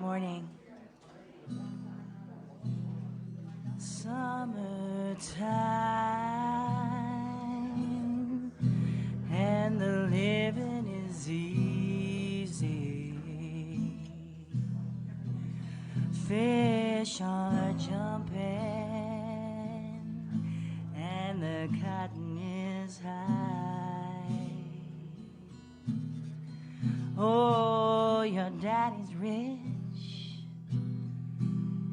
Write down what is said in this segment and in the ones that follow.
morning. Summertime, and the living is easy. Fish are jumping, and the cotton is high. Oh, your daddy's rich,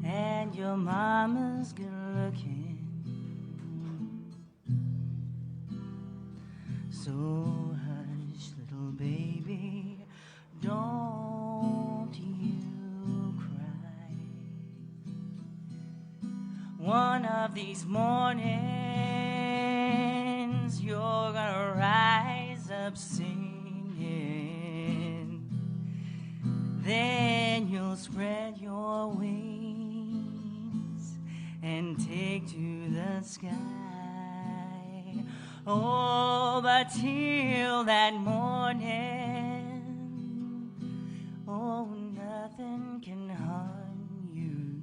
and your mama's good looking. So hush, little baby, don't you cry. One of these mornings you're gonna rise up singing. Then you'll spread your wings and take to the sky. Oh, but till that morning, oh, nothing can harm you.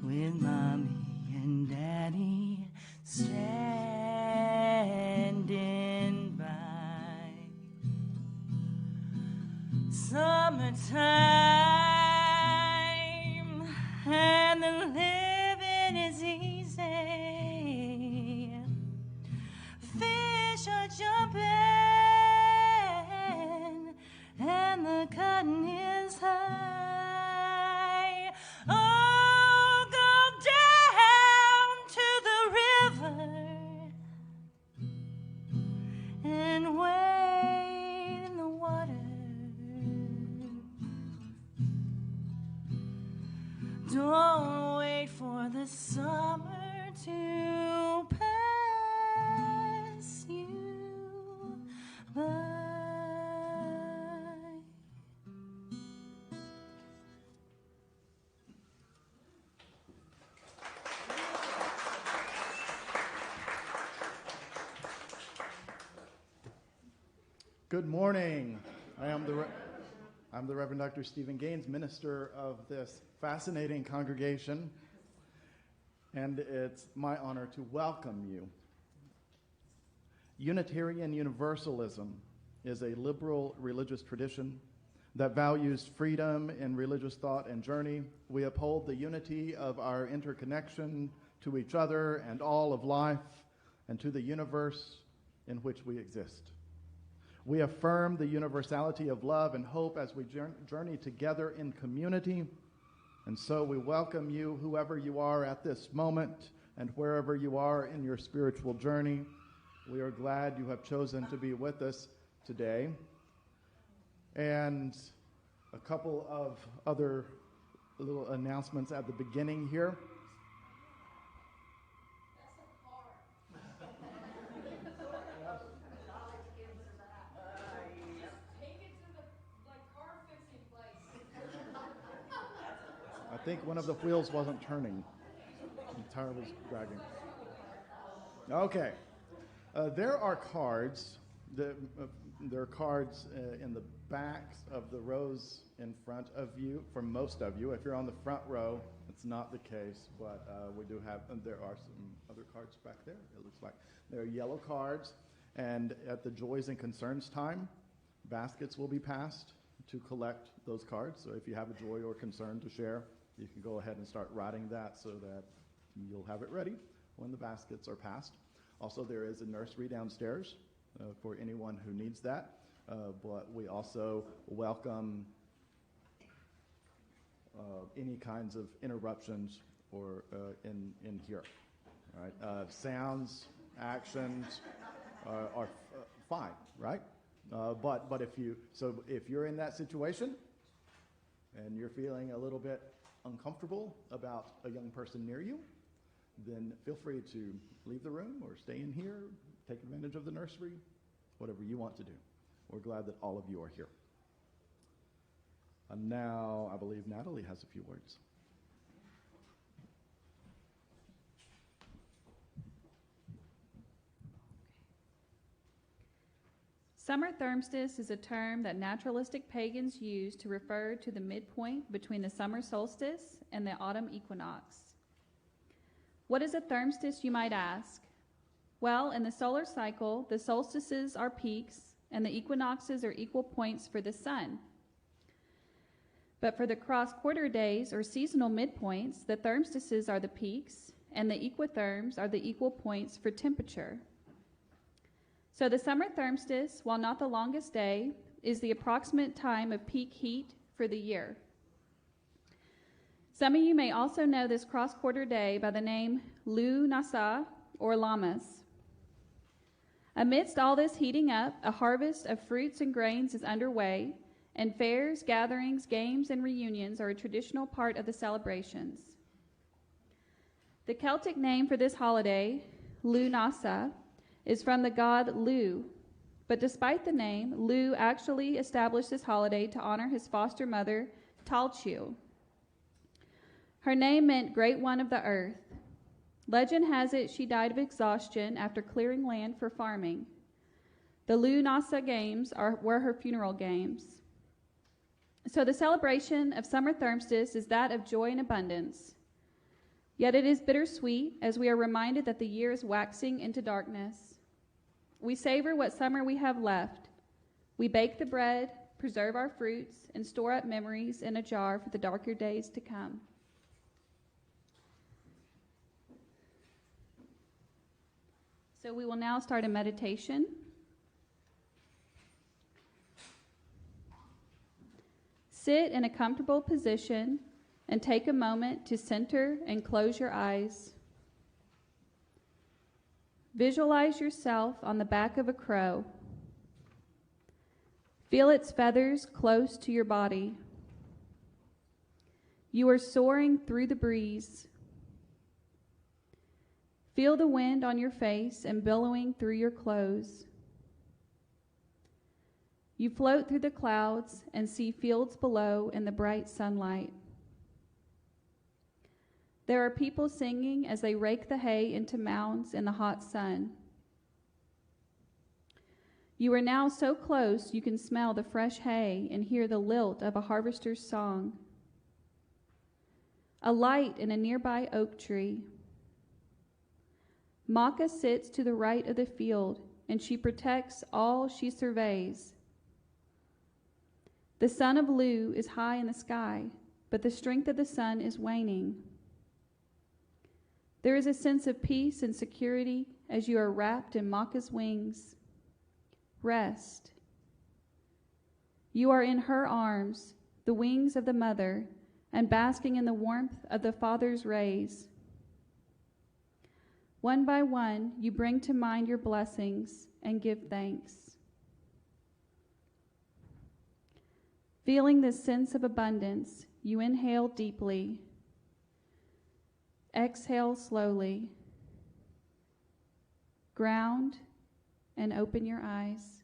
With mommy and daddy standing by. Summertime, and the living is easy. Fish are jumping, and the cotton is high. Oh, go down to the river and wade in the water. Don't wait for the summer to pass you by. Good morning. I'm the Reverend Dr. Stephen Gaines, minister of this fascinating congregation, and it's my honor to welcome you. Unitarian Universalism is a liberal religious tradition that values freedom in religious thought and journey. We uphold the unity of our interconnection to each other and all of life and to the universe in which we exist. We affirm the universality of love and hope as we journey together in community. And so we welcome you, whoever you are at this moment and wherever you are in your spiritual journey. We are glad you have chosen to be with us today. And a couple of other little announcements at the beginning here. I think one of the wheels wasn't turning. The tire was dragging. Okay. There are cards. There are cards in the backs of the rows in front of you, for most of you. If you're on the front row, it's not the case, but we do have, and there are some other cards back there, it looks like. There are yellow cards, and at the Joys and Concerns time, baskets will be passed to collect those cards. So if you have a joy or concern to share, you can go ahead and start writing that so that you'll have it ready when the baskets are passed. Also, there is a nursery downstairs for anyone who needs that, but we also welcome any kinds of interruptions or in here. All right? Sounds, actions are fine, right? But if you're in that situation and you're feeling a little bit uncomfortable about a young person near you, then feel free to leave the room or stay in here, take advantage of the nursery, whatever you want to do. We're glad that all of you are here. And now I believe Natalie has a few words. Summer Thermstice is a term that naturalistic pagans use to refer to the midpoint between the summer solstice and the autumn equinox. What is a thermstice, you might ask? Well, in the solar cycle, the solstices are peaks and the equinoxes are equal points for the sun. But for the cross-quarter days or seasonal midpoints, the thermstices are the peaks and the equitherms are the equal points for temperature. So the summer thermstice, while not the longest day, is the approximate time of peak heat for the year. Some of you may also know this cross-quarter day by the name Lúnasa or Lammas. Amidst all this heating up, a harvest of fruits and grains is underway, and fairs, gatherings, games, and reunions are a traditional part of the celebrations. The Celtic name for this holiday, Lúnasa, is from the god Lugh, but despite the name, Lugh actually established this holiday to honor his foster mother, Talchu. Her name meant Great One of the Earth. Legend has it she died of exhaustion after clearing land for farming. The Lúnasa Games were her funeral games. So the celebration of summer thermstice is that of joy and abundance. Yet it is bittersweet as we are reminded that the year is waxing into darkness. We savor what summer we have left. We bake the bread, preserve our fruits, and store up memories in a jar for the darker days to come. So we will now start a meditation. Sit in a comfortable position and take a moment to center and close your eyes. Visualize yourself on the back of a crow. Feel its feathers close to your body. You are soaring through the breeze. Feel the wind on your face and billowing through your clothes. You float through the clouds and see fields below in the bright sunlight. There are people singing as they rake the hay into mounds in the hot sun. You are now so close you can smell the fresh hay and hear the lilt of a harvester's song. A light in a nearby oak tree. Maka sits to the right of the field, and she protects all she surveys. The sun of Lugh is high in the sky, but the strength of the sun is waning. There is a sense of peace and security as you are wrapped in Maka's wings. Rest. You are in her arms, the wings of the mother, and basking in the warmth of the father's rays. One by one, you bring to mind your blessings and give thanks. Feeling this sense of abundance, you inhale deeply. Exhale slowly. Ground and open your eyes.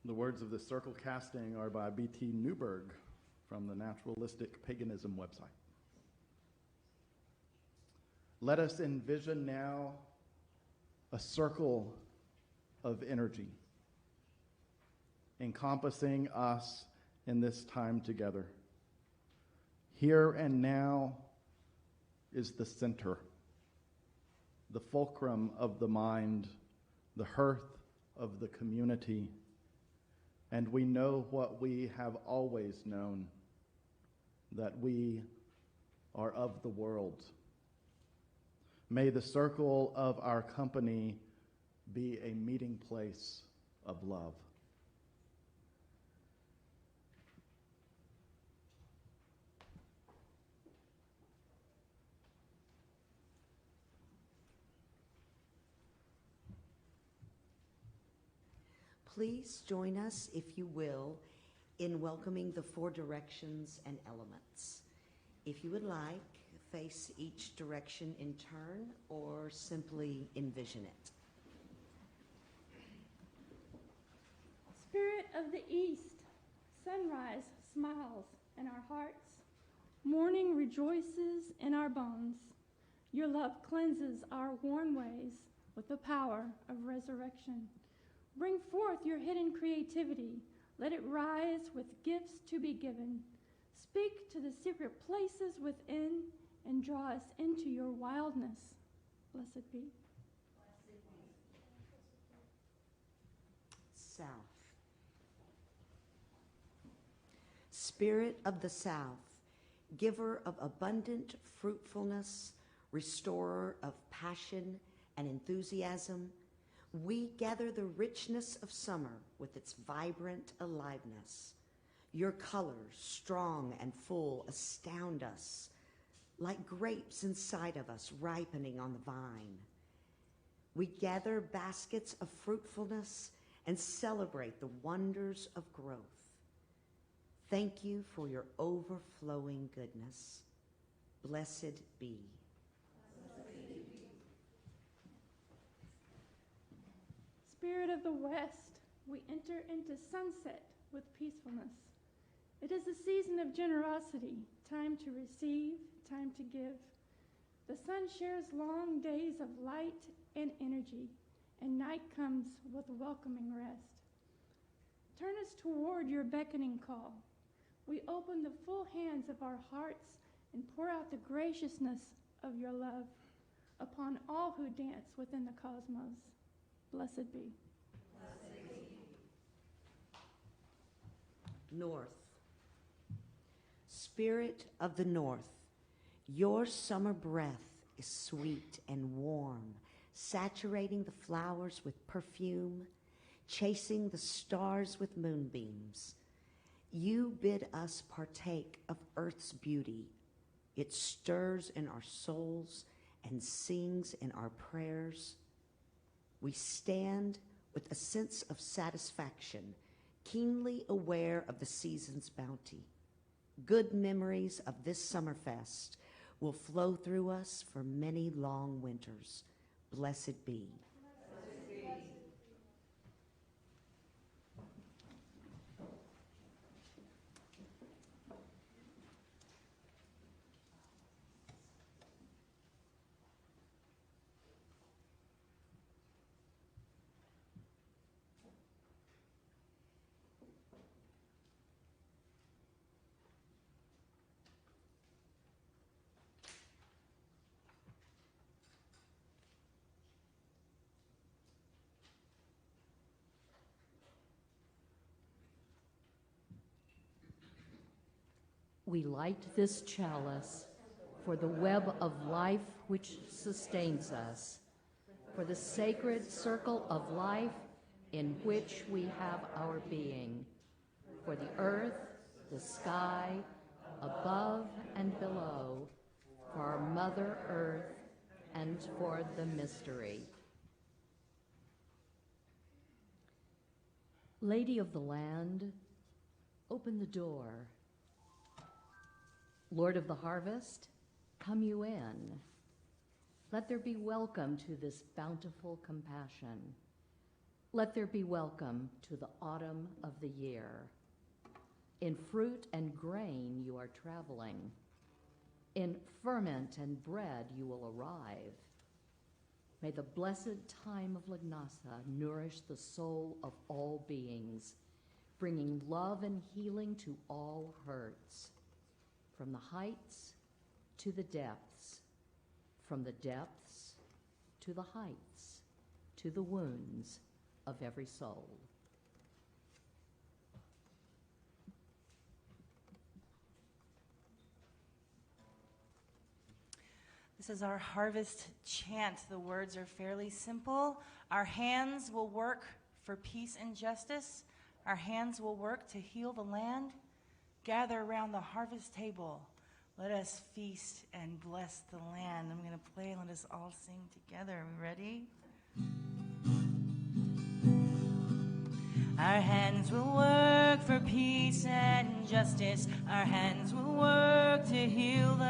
The words of the circle casting are by B.T. Newberg from the Naturalistic Paganism website. Let us envision now a circle of energy encompassing us in this time together. Here and now is the center, the fulcrum of the mind, the hearth of the community. And we know what we have always known, that we are of the world. May the circle of our company be a meeting place of love. Please join us, if you will, in welcoming the four directions and elements. If you would like, face each direction in turn or simply envision it. of the east, sunrise smiles in our hearts. Morning rejoices in our bones. Your love cleanses our worn ways with the power of resurrection. Bring forth your hidden creativity. Let it rise with gifts to be given. Speak to the secret places within and draw us into your wildness. Blessed be. South. Spirit of the South, giver of abundant fruitfulness, restorer of passion and enthusiasm, we gather the richness of summer with its vibrant aliveness. Your colors, strong and full, astound us, like grapes inside of us ripening on the vine. We gather baskets of fruitfulness and celebrate the wonders of growth. Thank you for your overflowing goodness. Blessed be. Spirit of the West, we enter into sunset with peacefulness. It is a season of generosity, time to receive, time to give. The sun shares long days of light and energy, and night comes with welcoming rest. Turn us toward your beckoning call. We open the full hands of our hearts and pour out the graciousness of your love upon all who dance within the cosmos. Blessed be. Blessed be. North. Spirit of the North, your summer breath is sweet and warm, saturating the flowers with perfume, chasing the stars with moonbeams. You bid us partake of earth's beauty. It stirs in our souls and sings in our prayers. We stand with a sense of satisfaction, keenly aware of the season's bounty. Good memories of this Summerfest will flow through us for many long winters. Blessed be. Blessed be. We light this chalice for the web of life which sustains us, for the sacred circle of life in which we have our being, for the earth, the sky, above and below, for our Mother Earth, and for the mystery. Lady of the land, open the door. Lord of the harvest, come you in. Let there be welcome to this bountiful compassion. Let there be welcome to the autumn of the year. In fruit and grain you are traveling. In ferment and bread you will arrive. May the blessed time of Lúnasa nourish the soul of all beings, bringing love and healing to all hurts. From the heights to the depths, from the depths to the heights, to the wounds of every soul. This is our harvest chant. The words are fairly simple. Our hands will work for peace and justice. Our hands will work to heal the land. Gather around the harvest table. Let us feast and bless the land. I'm going to play and let us all sing together. Are we ready? Our hands will work for peace and justice. Our hands will work to heal the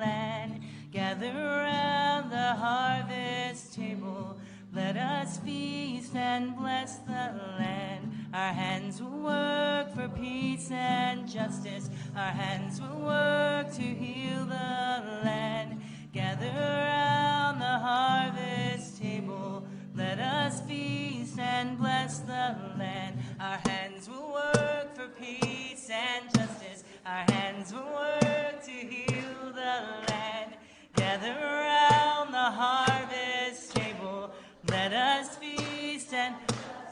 land. Gather around the harvest table. Let us feast and bless the land. Our hands will work for peace and justice. Our hands will work to heal the land. Gather round the harvest table. Let us feast and bless the land. Our hands will work for peace and justice. Our hands will work to heal the land. Gather around the harvest table. Let us feast and...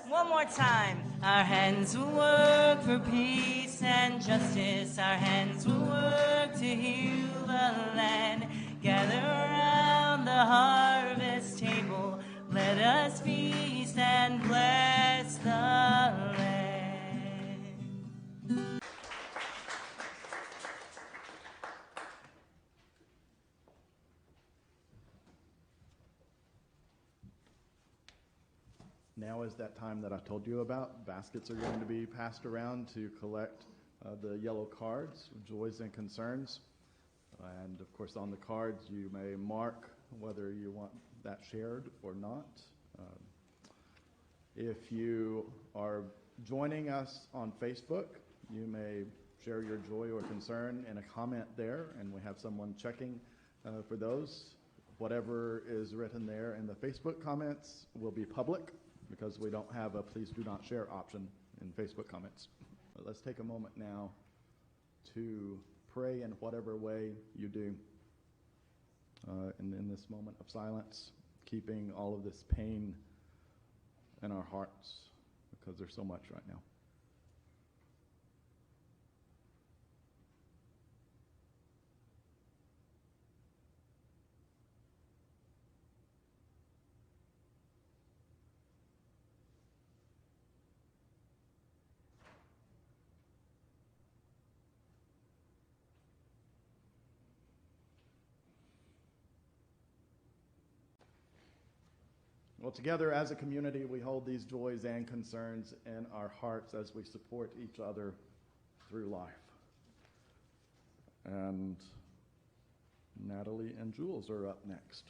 One more time. Our hands will work for peace and justice. Our hands will work to heal the land. Gather around the harvest table. Let us feast and bless the land. Now is that time that I told you about. Baskets are going to be passed around to collect the yellow cards, joys and concerns. And of course on the cards you may mark whether you want that shared or not. If you are joining us on Facebook, you may share your joy or concern in a comment there, and we have someone checking for those. Whatever is written there in the Facebook comments will be public, because we don't have a please do not share option in Facebook comments. But let's take a moment now to pray in whatever way you do in this moment of silence, keeping all of this pain in our hearts, because there's so much right now. Well, together as a community, we hold these joys and concerns in our hearts as we support each other through life. And Natalie and Jules are up next.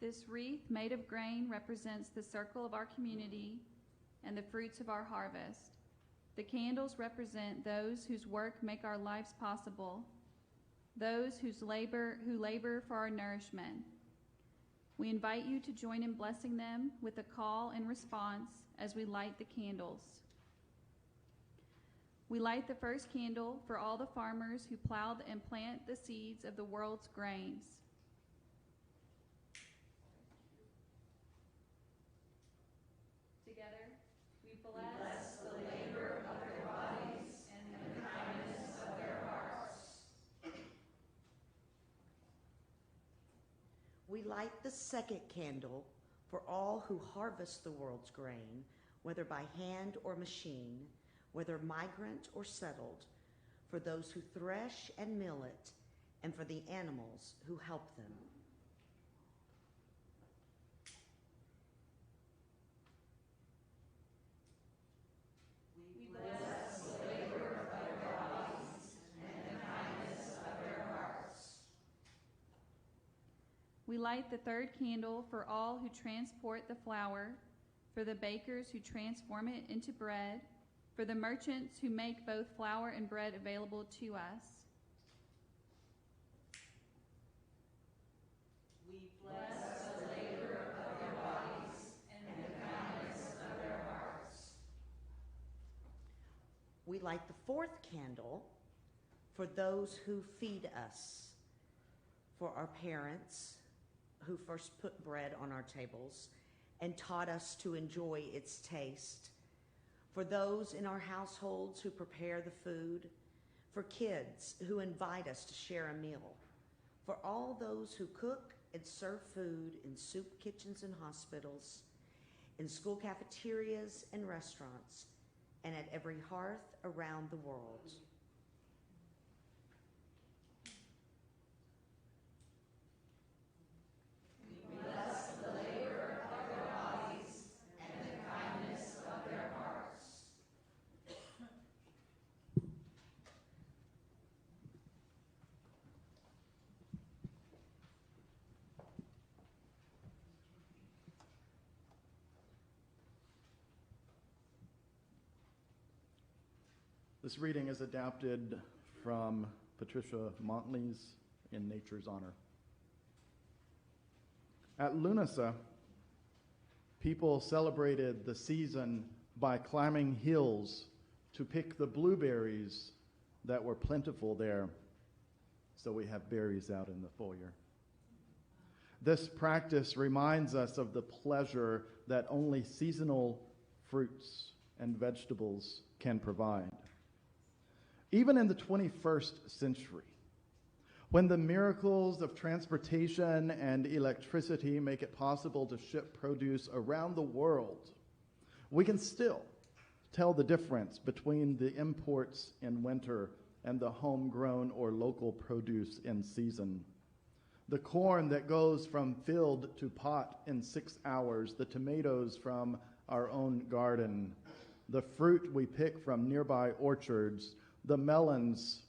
This wreath made of grain represents the circle of our community and the fruits of our harvest. The candles represent those whose work make our lives possible, those who labor for our nourishment. We invite you to join in blessing them with a call and response as we light the candles. We light the first candle for all the farmers who plow and plant the seeds of the world's grains. Together, we bless the labor of their bodies and the kindness of their hearts. We light the second candle for all who harvest the world's grain, whether by hand or machine, whether migrant or settled, for those who thresh and mill it, and for the animals who help them. We bless the labor of their bodies and the kindness of their hearts. We light the third candle for all who transport the flour, for the bakers who transform it into bread, for the merchants who make both flour and bread available to us. We bless the labor of their bodies and the kindness of their hearts. We light the fourth candle for those who feed us, for our parents, who first put bread on our tables and taught us to enjoy its taste, for those in our households who prepare the food, for kids who invite us to share a meal, for all those who cook and serve food in soup kitchens and hospitals, in school cafeterias and restaurants, and at every hearth around the world. This reading is adapted from Patricia Montley's In Nature's Honor. At Lúnasa, people celebrated the season by climbing hills to pick the blueberries that were plentiful there. So we have berries out in the foyer. This practice reminds us of the pleasure that only seasonal fruits and vegetables can provide. Even in the 21st century, when the miracles of transportation and electricity make it possible to ship produce around the world, we can still tell the difference between the imports in winter and the homegrown or local produce in season. The corn that goes from field to pot in 6 hours, the tomatoes from our own garden, the fruit we pick from nearby orchards, the melons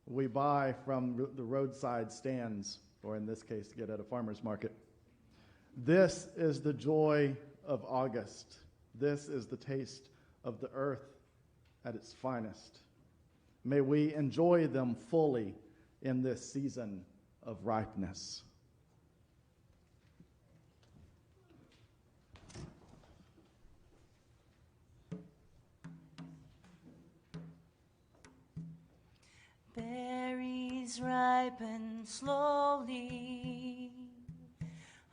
we buy from the roadside stands, or in this case, get at a farmer's market. This is the joy of August. This is the taste of the earth at its finest. May we enjoy them fully in this season of ripeness. Berries ripen slowly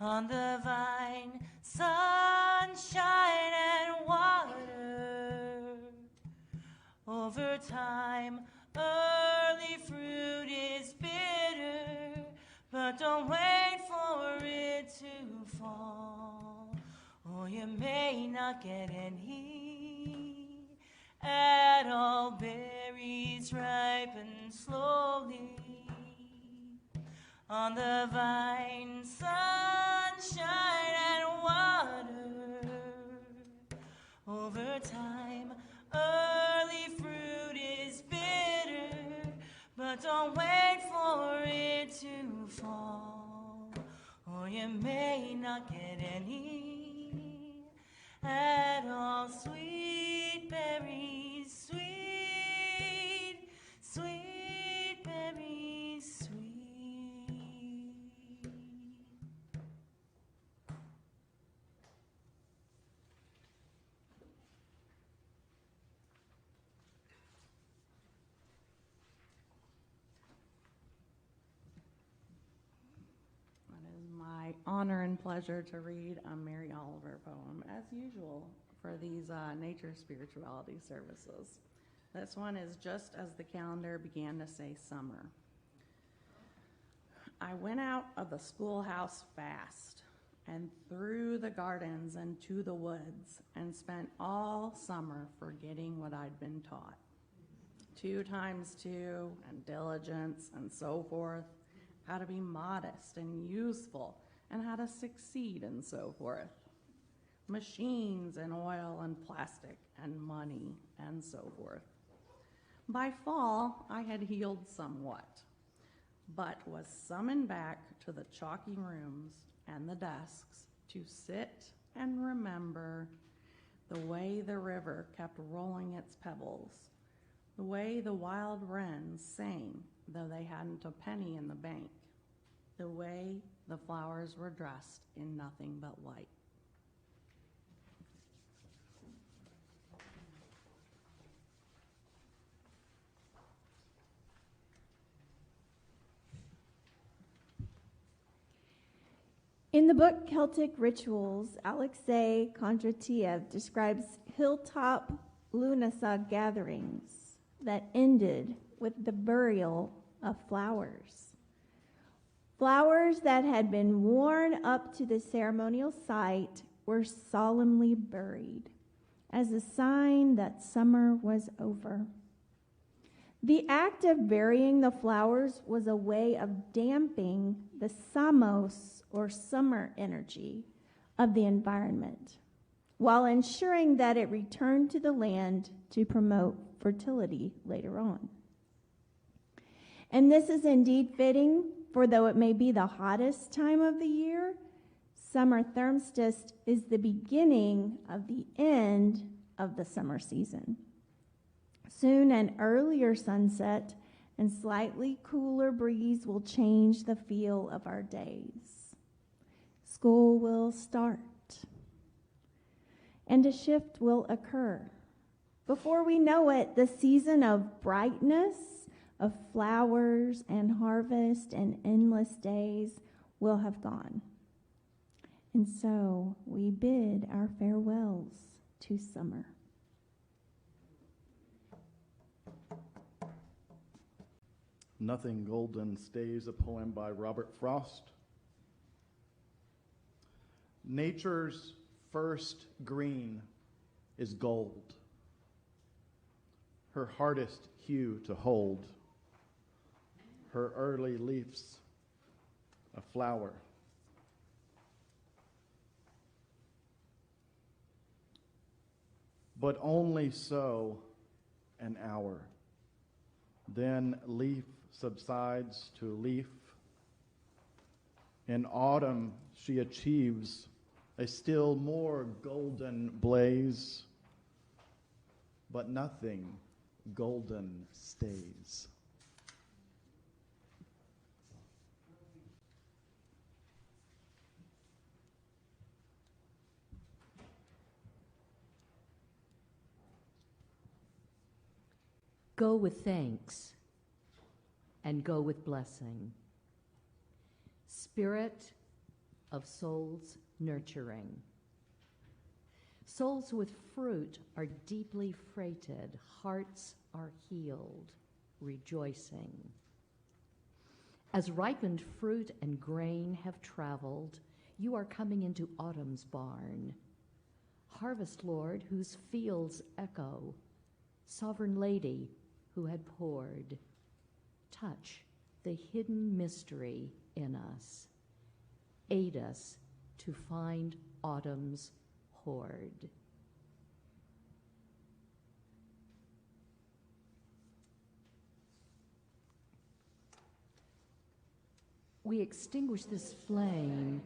on the vine, sunshine and water. Over time, early fruit is bitter, but don't wait for it to fall, or you may not get any at all. Berries ripen slowly on the vine, sunshine and water. Over time, early fruit is bitter, but don't wait for it to fall, or you may not get any at all. Sweet berries, sweet, sweet berries, sweet. It is my honor and pleasure to read a Mary Oliver poem, as usual, for these nature spirituality services. This one is just as the calendar began to say summer. I went out of the schoolhouse fast and through the gardens and to the woods and spent all summer forgetting what I'd been taught. 2 times 2 and diligence and so forth, how to be modest and useful and how to succeed and so forth. Machines and oil and plastic and money and so forth. By fall, I had healed somewhat, but was summoned back to the chalky rooms and the desks to sit and remember the way the river kept rolling its pebbles, the way the wild wrens sang though they hadn't a penny in the bank, the way the flowers were dressed in nothing but white. In the book Celtic Rituals, Alexei Kondratiev describes hilltop Lúnasa gatherings that ended with the burial of flowers. Flowers that had been worn up to the ceremonial site were solemnly buried as a sign that summer was over. The act of burying the flowers was a way of damping the samos, or summer energy, of the environment, while ensuring that it returned to the land to promote fertility later on. And this is indeed fitting, for though it may be the hottest time of the year, Summer Thermstice is the beginning of the end of the summer season. Soon an earlier sunset and slightly cooler breeze will change the feel of our days. School will start, and a shift will occur. Before we know it, the season of brightness, of flowers and harvest and endless days will have gone. And so we bid our farewells to summer. Nothing Golden Stays, a poem by Robert Frost. Nature's first green is gold, her hardest hue to hold, her early leaves a flower. But only so an hour, then leaf subsides to leaf. In autumn, she achieves a still more golden blaze, but nothing golden stays. Go with thanks and go with blessing. Spirit of souls nurturing. Souls with fruit are deeply freighted, hearts are healed, rejoicing. As ripened fruit and grain have traveled, you are coming into autumn's barn. Harvest Lord, whose fields echo, sovereign lady who had poured, touch the hidden mystery in us. Aid us to find autumn's hoard. We extinguish this flame,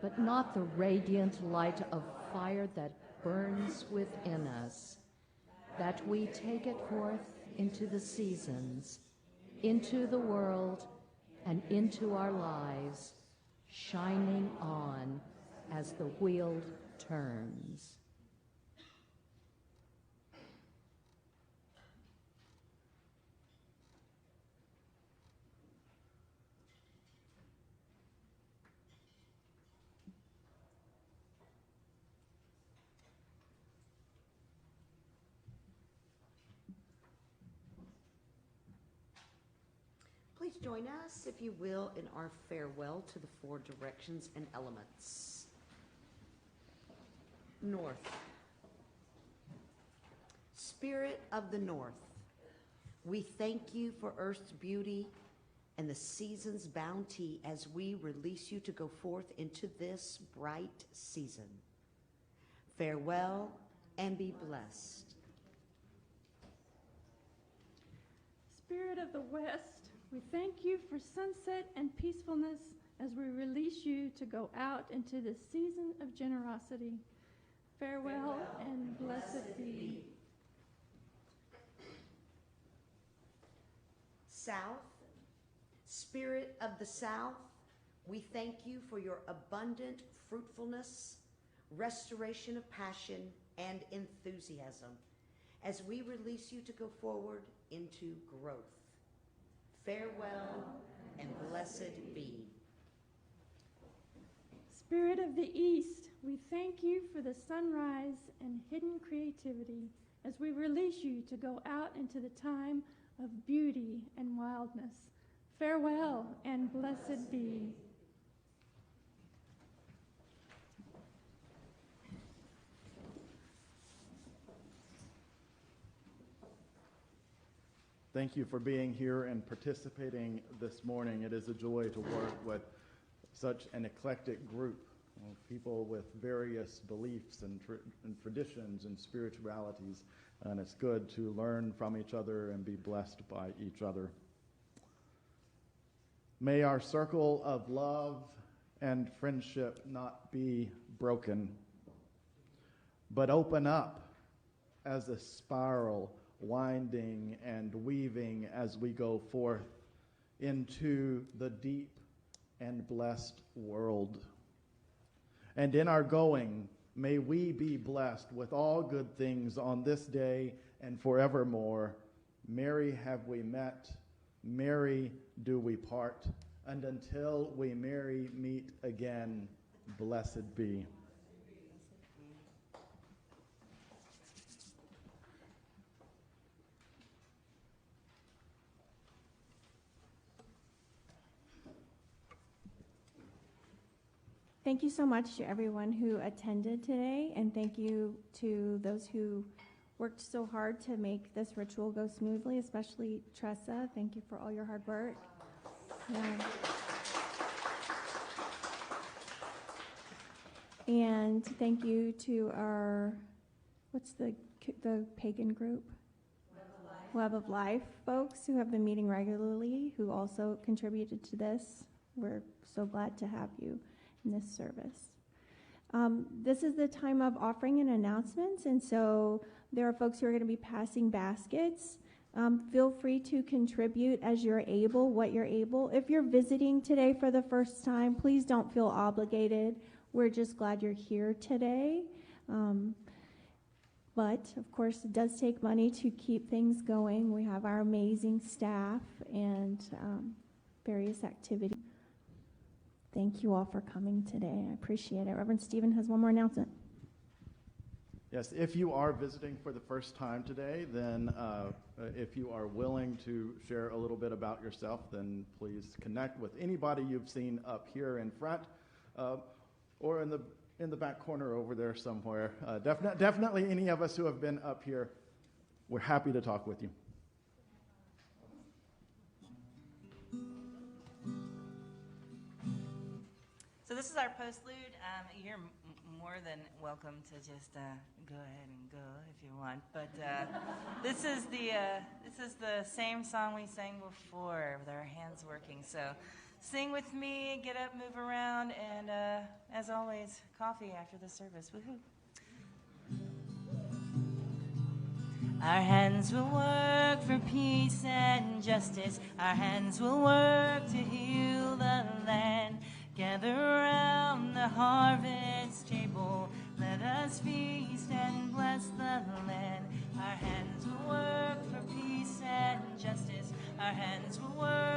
but not the radiant light of fire that burns within us, that we take it forth into the seasons, into the world, and into our lives, shining on as the wheel turns. Please join us, if you will, in our farewell to the four directions and elements. North. Spirit of the North, we thank you for Earth's beauty and the season's bounty as we release you to go forth into this bright season. Farewell and be blessed. Spirit of the West, we thank you for sunset and peacefulness as we release you to go out into the season of generosity. Farewell and blessed be. South, Spirit of the South, we thank you for your abundant fruitfulness, restoration of passion, and enthusiasm as we release you to go forward into growth. Farewell and blessed be. Spirit of the East, we thank you for the sunrise and hidden creativity as we release you to go out into the time of beauty and wildness. Farewell and blessed be. Thank you for being here and participating this morning. It is a joy to work with such an eclectic group of people with various beliefs and traditions and spiritualities, and it's good to learn from each other and be blessed by each other. May our circle of love and friendship not be broken, but open up as a spiral, winding and weaving as we go forth into the deep and blessed world. And in our going, may we be blessed with all good things on this day and forevermore. Merry have we met, merry do we part, and until we merry meet again, blessed be. Thank you so much to everyone who attended today, and thank you to those who worked so hard to make this ritual go smoothly, especially Tressa. Thank you for all your hard work. Yeah. And thank you to our, what's the pagan group? Web of Life folks who have been meeting regularly, who also contributed to this. We're so glad to have you in this service. This is the time of offering and announcements, and so there are folks who are going to be passing baskets. Feel free to contribute as you're able, what you're able. If you're visiting today for the first time, please don't feel obligated. We're just glad you're here today. But, of course, it does take money to keep things going. We have our amazing staff and various activities. Thank you all for coming today. I appreciate it. Reverend Stephen has one more announcement. Yes, if you are visiting for the first time today, then if you are willing to share a little bit about yourself, then please connect with anybody you've seen up here in front or in the back corner over there somewhere. Definitely any of us who have been up here, we're happy to talk with you. So this is our postlude. You're more than welcome to just go ahead and go if you want. But this is the same song we sang before with our hands working. So sing with me, get up, move around, and as always, coffee after the service. Woohoo! Our hands will work for peace and justice. Our hands will work to heal the land. Gather around the harvest table. Let us feast and bless the land. Our hands will work for peace and justice. Our hands will work